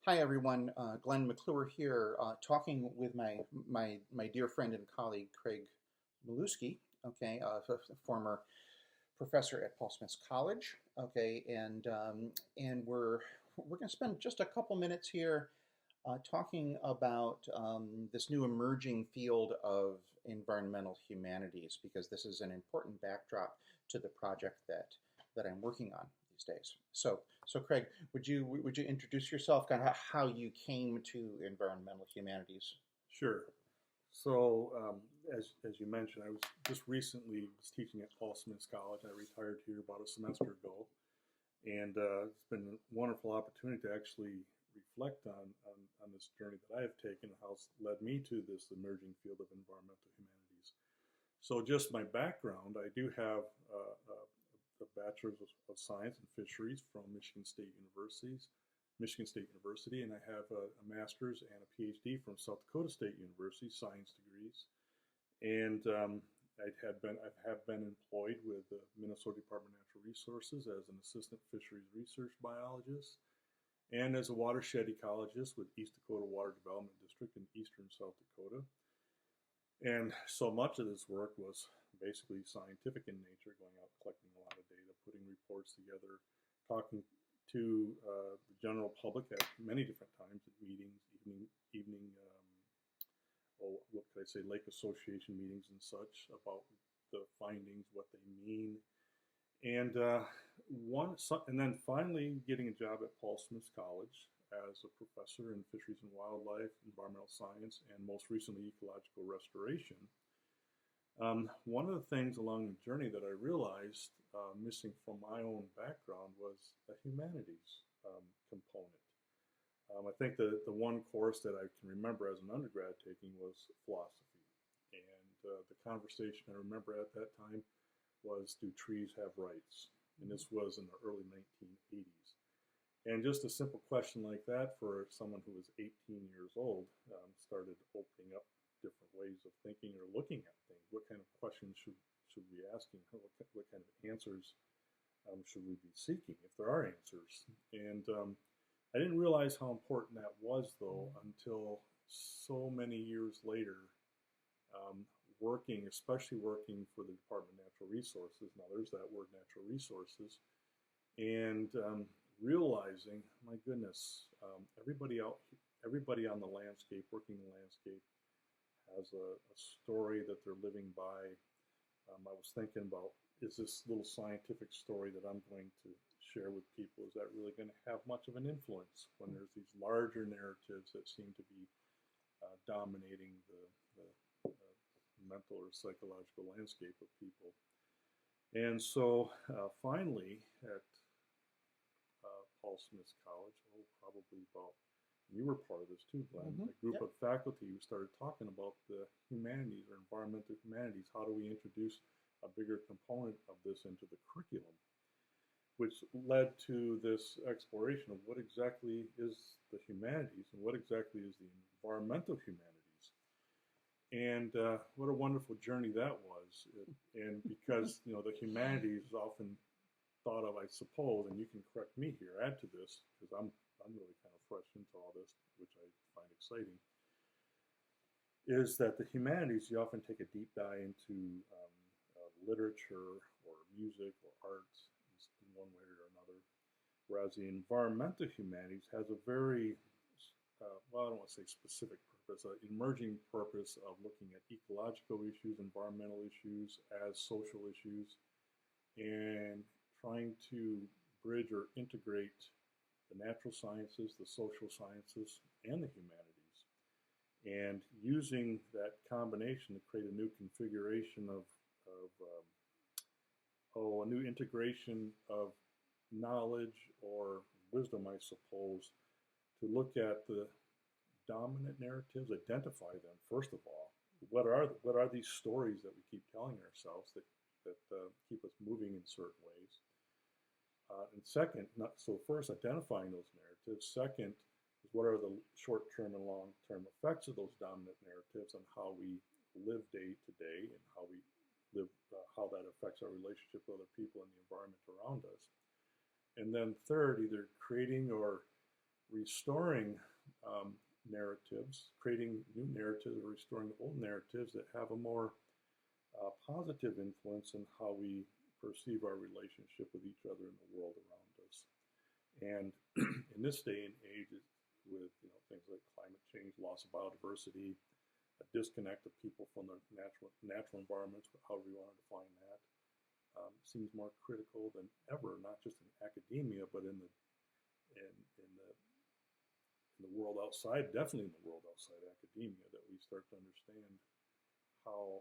Hi everyone, Glenn McClure here, talking with my dear friend and colleague Craig Milewski, okay, former professor at Paul Smith's College, okay, and we're going to spend just a couple minutes here talking about this new emerging field of environmental humanities because this is an important backdrop to the project that I'm working on these days. So Craig, would you introduce yourself, kind of how you came to environmental humanities? Sure. So, as you mentioned, I was just recently was teaching at Paul Smith's College. I retired here about a semester ago, and it's been a wonderful opportunity to actually reflect on this journey that I have taken and how it's led me to this emerging field of environmental humanities. So, just my background, I do have a bachelor's of science in fisheries from Michigan State University, and I have a master's and a PhD from South Dakota State University, science degrees. And I have been employed with the Minnesota Department of Natural Resources as an assistant fisheries research biologist and as a watershed ecologist with East Dakota Water Development District in eastern South Dakota. And so much of this work was basically scientific in nature, going out collecting a lot of data, putting reports together, talking to the general public at many different times at meetings, evening what could I say, lake association meetings and such about the findings, what they mean, and and then finally getting a job at Paul Smith's College as a professor in fisheries and wildlife, environmental science, and most recently ecological restoration. One of the things along the journey that I realized missing from my own background was the humanities component. I think the one course that I can remember as an undergrad taking was philosophy. And the conversation I remember at that time was, do trees have rights? And this was in the early 1980s. And just a simple question like that for someone who was 18 years old started opening up different ways of thinking or looking at things. What kind of questions should we be asking? What kind of answers should we be seeking, if there are answers? And I didn't realize how important that was, though, until so many years later, especially working for the Department of Natural Resources. Now, there's that word, natural resources, and realizing, my goodness, everybody on the landscape, working the landscape, has a story that they're living by. I was thinking about, is this little scientific story that I'm going to share with people, is that really going to have much of an influence when there's these larger narratives that seem to be dominating the mental or psychological landscape of people? And so finally at Paul Smith's College, probably about, you were part of this too, Glenn, a group of faculty who started talking about the humanities or environmental humanities. How do we introduce a bigger component of this into the curriculum? Which led to this exploration of what exactly is the humanities and what exactly is the environmental humanities. And what a wonderful journey that was. And because, the humanities is often thought of, I suppose, and you can correct me here, add to this, because I'm really kind of fresh into all this, which I find exciting, is that the humanities, you often take a deep dive into literature or music or arts in one way or another, whereas the environmental humanities has a very, well, I don't want to say specific purpose, an emerging purpose of looking at ecological issues, environmental issues as social issues, and trying to bridge or integrate the natural sciences, the social sciences, and the humanities, and using that combination to create a new configuration of a new integration of knowledge or wisdom, I suppose, to look at the dominant narratives, identify them first of all. What are these stories that we keep telling ourselves that keep us moving in certain ways? And second, first identifying those narratives. Second is, what are the short-term and long-term effects of those dominant narratives on how we live day to day and how we live, how that affects our relationship with other people and the environment around us. And then third, either creating or restoring narratives, creating new narratives, or restoring old narratives that have a more positive influence in how we perceive our relationship with each other and the world around us. And in this day and age, with things like climate change, loss of biodiversity, a disconnect of people from their natural environments, however you want to define that, seems more critical than ever, not just in academia, but in the world outside, definitely in the world outside academia, that we start to understand how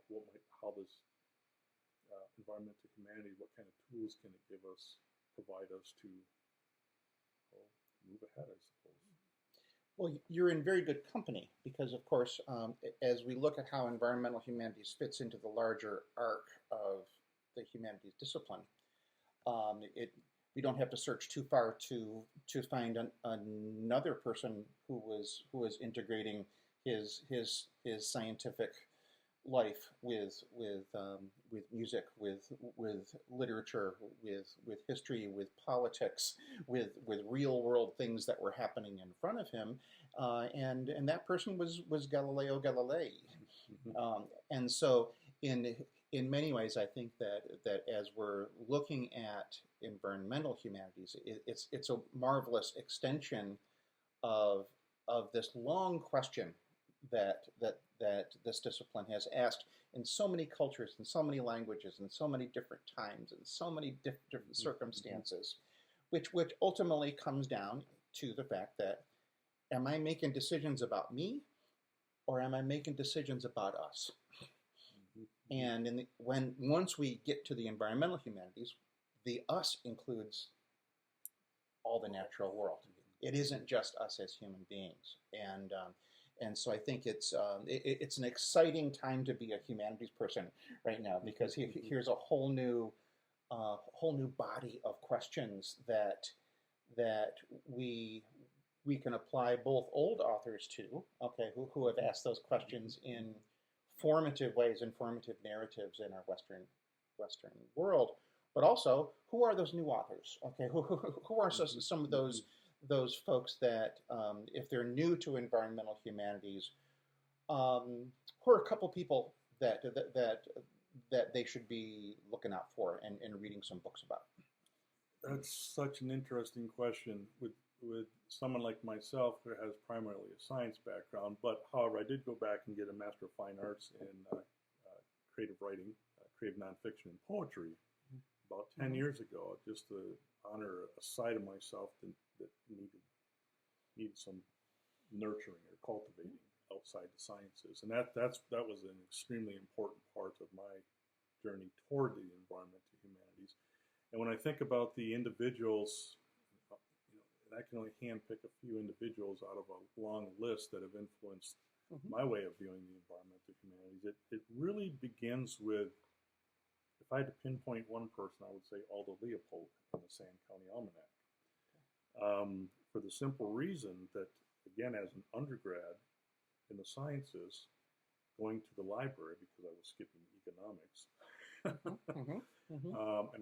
this environmental humanity, what kind of tools can it provide us to move ahead, I suppose. Well, you're in very good company because, of course, as we look at how environmental humanities fits into the larger arc of the humanities discipline, we don't have to search too far to find another person who was integrating his scientific life with music, with literature, with history, with politics, with real world things that were happening in front of him, and that person was Galileo Galilei, and so in many ways, I think that as we're looking at environmental humanities, it's a marvelous extension of this long question that this discipline has asked in so many cultures, in so many languages, in so many different times, in so many different circumstances, which ultimately comes down to the fact that, am I making decisions about me, or am I making decisions about us? And once we get to the environmental humanities, the us includes all the natural world. It isn't just us as human beings, and so I think it's an exciting time to be a humanities person right now, because here's a whole new body of questions that we can apply both old authors to, who have asked those questions in formative ways, informative narratives in our Western world, but also who are those new authors? Who are some of those folks that, if they're new to environmental humanities, who are a couple people that they should be looking out for and reading some books about? That's such an interesting question with someone like myself who has primarily a science background, but however, I did go back and get a Master of Fine Arts in creative writing, creative nonfiction, and poetry about 10 years ago, just to honor a side of myself that needed some nurturing or cultivating outside the sciences, and that was an extremely important part of my journey toward the environmental humanities. And when I think about the individuals, and I can only handpick a few individuals out of a long list that have influenced my way of viewing the environmental humanities, it really begins with, if I had to pinpoint one person, I would say Aldo Leopold in the Sand County Almanac. For the simple reason that, again, as an undergrad in the sciences, going to the library, because I was skipping economics, and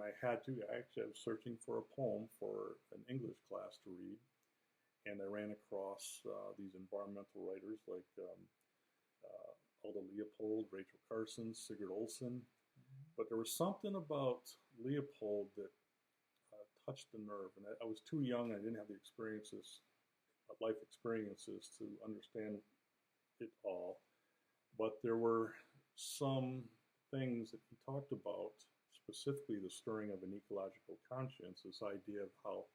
I was searching for a poem for an English class to read, and I ran across these environmental writers like Aldo Leopold, Rachel Carson, Sigurd Olson, but there was something about Leopold that touched the nerve, and I was too young. I didn't have the life experiences to understand it all, but there were some things that he talked about, specifically the stirring of an ecological conscience, this idea of how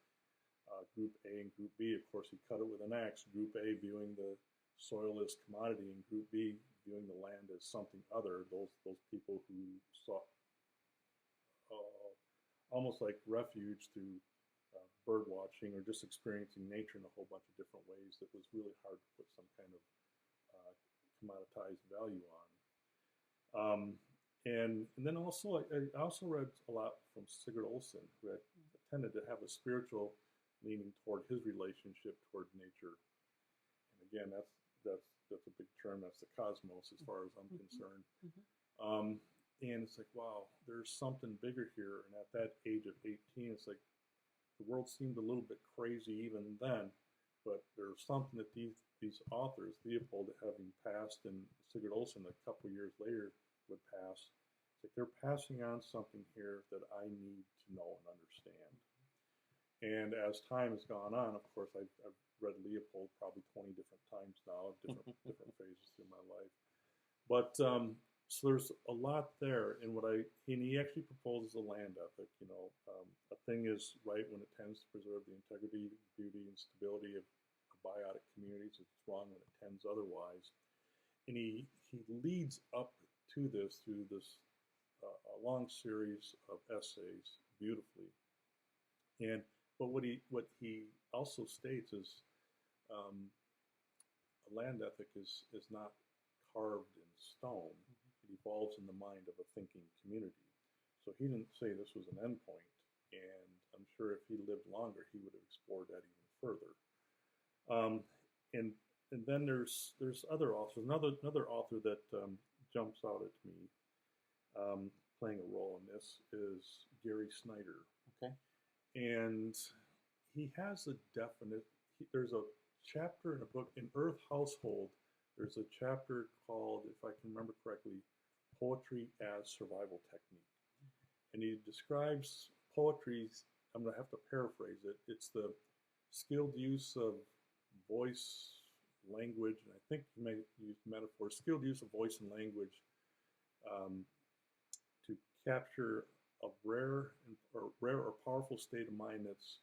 Group A and Group B, of course he cut it with an axe, Group A viewing the soil as commodity and Group B viewing the land as something other, those people who sought almost like refuge through bird watching or just experiencing nature in a whole bunch of different ways that was really hard to put some kind of commoditized value on. And then also, I also read a lot from Sigurd Olson, who had tended to have a spiritual leaning toward his relationship toward nature. And again, that's a big term. That's the cosmos, as far as I'm concerned. And it's like, wow, there's something bigger here. And at that age of 18, it's like the world seemed a little bit crazy even then, but there's something that these authors, Leopold having passed and Sigurd Olson a couple years later would pass, it's like they're passing on something here that I need to know and understand. And as time has gone on, of course, I've read Leopold probably 20 different times now, different phases through my life. But so there's a lot there, and he actually proposes a land ethic. A thing is right when it tends to preserve the integrity, beauty, and stability of biotic communities. It's wrong when it tends otherwise. And he leads up to this through this a long series of essays beautifully. But what he also states is a land ethic is not carved in stone. It evolves in the mind of a thinking community. So he didn't say this was an endpoint, and I'm sure if he lived longer, he would have explored that even further. And then there's other authors. Another author that jumps out at me playing a role in this is Gary Snyder. Okay. And he has a definite, there's a chapter in a book, in Earth Household, there's a chapter called, if I can remember correctly, Poetry as Survival Technique. And he describes poetry, I'm going to have to paraphrase it, it's the skilled use of voice, language, and I think you may use metaphor, skilled use of voice and language to capture a rare or powerful state of mind that's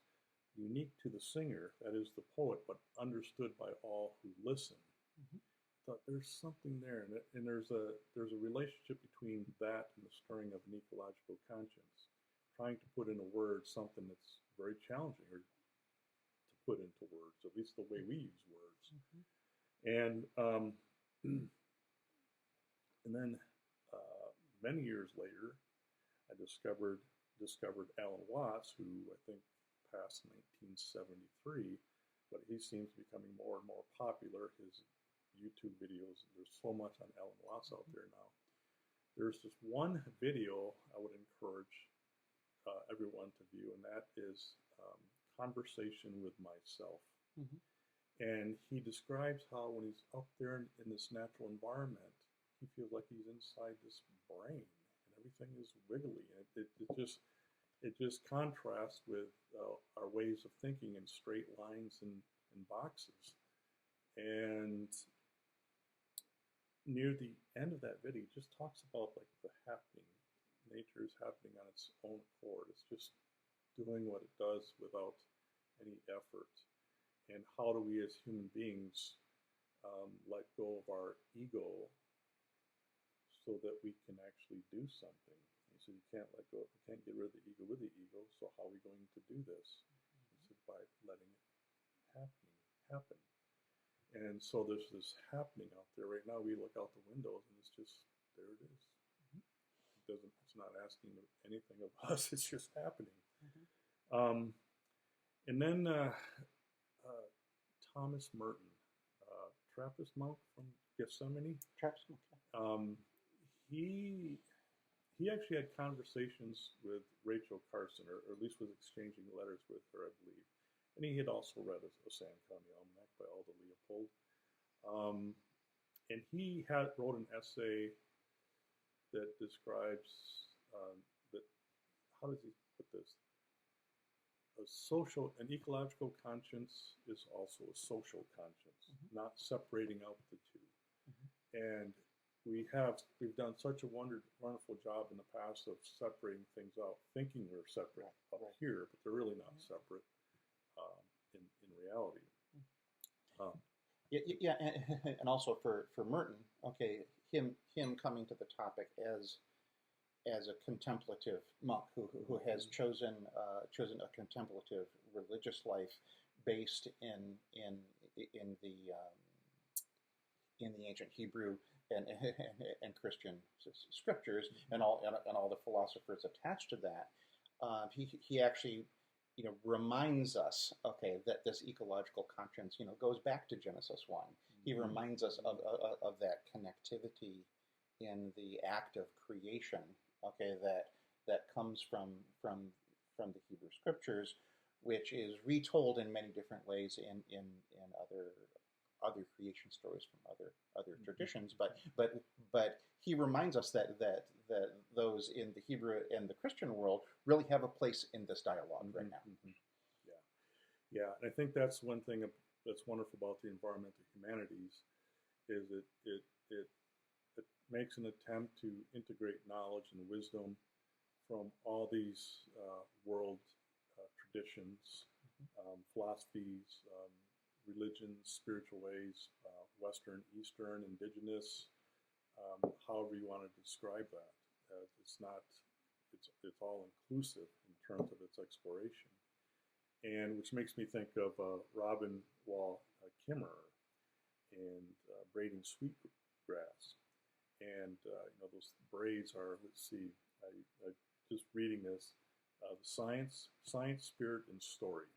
unique to the singer, that is the poet, but understood by all who listen. Mm-hmm. Thought there's something there, and there's a relationship between that and the stirring of an ecological conscience, trying to put in a word something that's very challenging or to put into words, at least the way we use words. Mm-hmm. And then many years later, I discovered Alan Watts, who I think passed in 1973, but he seems to be becoming more and more popular. His YouTube videos, there's so much on Alan Watts out there now. There's just one video I would encourage everyone to view, and that is Conversation with Myself. Mm-hmm. And he describes how when he's up there in this natural environment, he feels like he's inside this brain, and everything is wiggly. And it just contrasts with our ways of thinking in straight lines and boxes. And near the end of that video, he just talks about like the happening. Nature is happening on its own accord. It's just doing what it does without any effort. And how do we as human beings let go of our ego so that we can actually do something? He said, you can't let go, you can't get rid of the ego with the ego, so how are we going to do this? He said, by letting it happen. And so there's this happening out there right now. We look out the windows and it's just, there it is. Mm-hmm. It's not asking anything of us, it's just happening. Mm-hmm. And then Thomas Merton, Trappist monk from Gethsemane. Trappist monk. He actually had conversations with Rachel Carson, or at least was exchanging letters with her, I believe. And he had also read a Sam County Almanac by Alda Leopold. And he wrote an essay that describes that, how does he put this? An ecological conscience is also a social conscience, mm-hmm. not separating out the two. Mm-hmm. And we've done such a wonderful job in the past of separating things out, thinking they're separate up here, but they're really not mm-hmm. separate in reality. Yeah, and also for Merton, okay, him coming to the topic as a contemplative monk who has chosen a contemplative religious life based in the ancient Hebrew and Christian scriptures and all the philosophers attached to that. He actually reminds us, okay, that this ecological conscience goes back to Genesis 1. He reminds us of that connectivity in the act of creation, okay, that comes from the Hebrew scriptures, which is retold in many different ways in other creation stories from other traditions. But he reminds us that those in the Hebrew and the Christian world really have a place in this dialogue right now. Yeah, yeah, and I think that's one thing that's wonderful about the environmental humanities is it makes an attempt to integrate knowledge and wisdom from all these world traditions, philosophies, religions, spiritual ways, Western, Eastern, indigenous, however you want to describe that. It's not, it's all inclusive in terms of its exploration. And which makes me think of Robin Wall Kimmerer and braiding sweetgrass. And those braids are, let's see, I just reading this, the science, spirit, and story.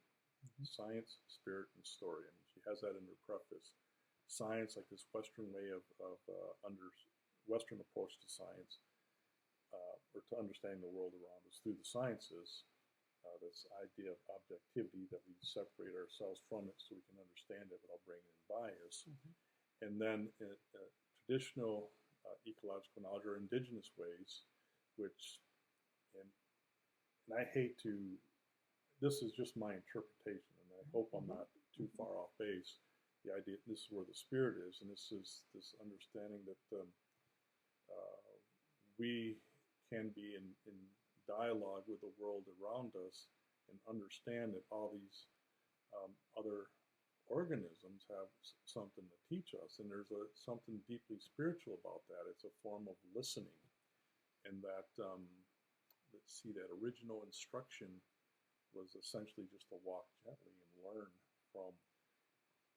Science, spirit, and story. And she has that in her preface. Science, like this Western way of Western approach to science, or to understanding the world around us through the sciences. This idea of objectivity, that we separate ourselves from it so we can understand it without bringing in bias. And then traditional ecological knowledge or indigenous ways, which, and I hate to, this is just my interpretation, and I hope I'm not too far off base. The idea, this is where the spirit is, and this is this understanding that we can be in dialogue with the world around us and understand that all these other organisms have something to teach us, and there's something deeply spiritual about that. It's a form of listening, and that let's see, that original instruction was essentially just to walk gently and learn from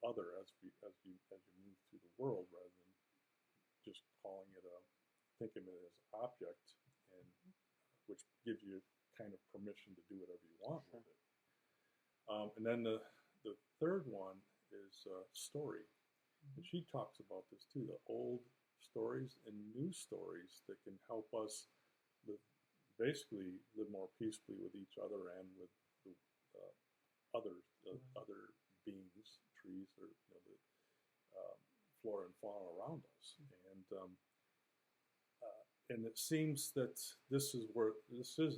other as you move through the world, rather than just calling it thinking of it as object, and which gives you kind of permission to do whatever you want with it. And then the third one is story. And she talks about this too, the old stories and new stories that can help us basically live more peacefully with each other and with the other beings, trees, or the flora and fauna around us. And it seems that this is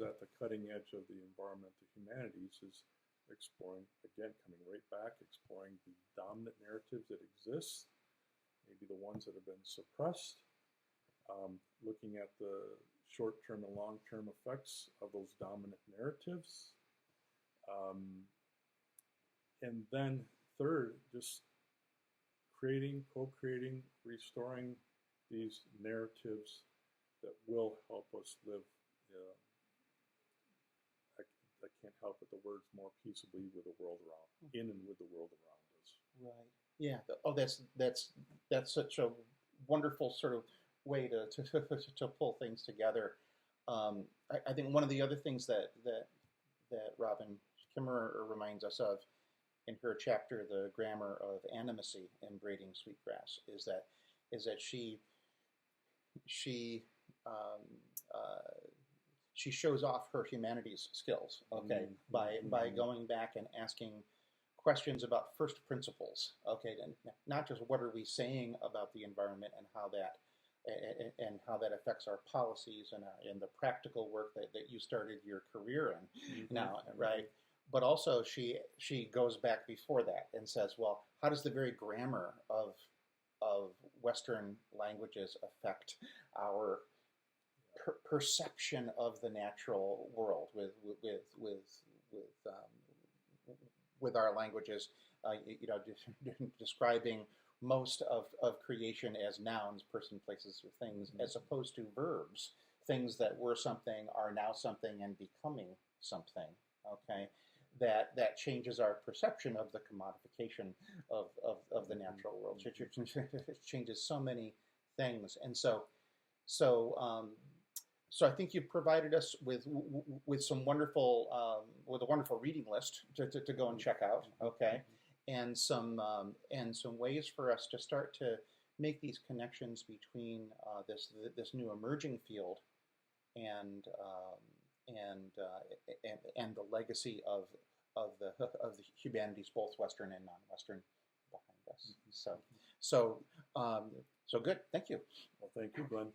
at the cutting edge of the environmental humanities, is exploring, again, coming right back, exploring the dominant narratives that exist, maybe the ones that have been suppressed, looking at the short-term and long-term effects of those dominant narratives. And then third, just co-creating, restoring these narratives that will help us live, I can't help but the words, more peaceably with the world around, in and with the world around us. Right. Yeah. Oh, that's such a wonderful sort of way to pull things together. I think one of the other things that Robin Kimmerer reminds us of in her chapter, The Grammar of Animacy in Braiding Sweetgrass, is that she shows off her humanities skills, okay, by going back and asking questions about first principles, okay, and not just what are we saying about the environment and how that affects our policies and the practical work that you started your career in now, right? But also she goes back before that and says, well, how does the very grammar of Western languages affect our perception of the natural world with our languages, describing most of creation as nouns, person, places, or things, as opposed to verbs, things that were something, are now something, and becoming something. Okay, that changes our perception of the commodification of the natural world. It changes so many things, and so I think you've provided us with some wonderful with a wonderful reading list to go and check out. Okay, and some ways for us to start to make these connections between this new emerging field and the legacy of of the humanities, both Western and non-Western, behind us. So good. Thank you. Well, thank you, Glenn.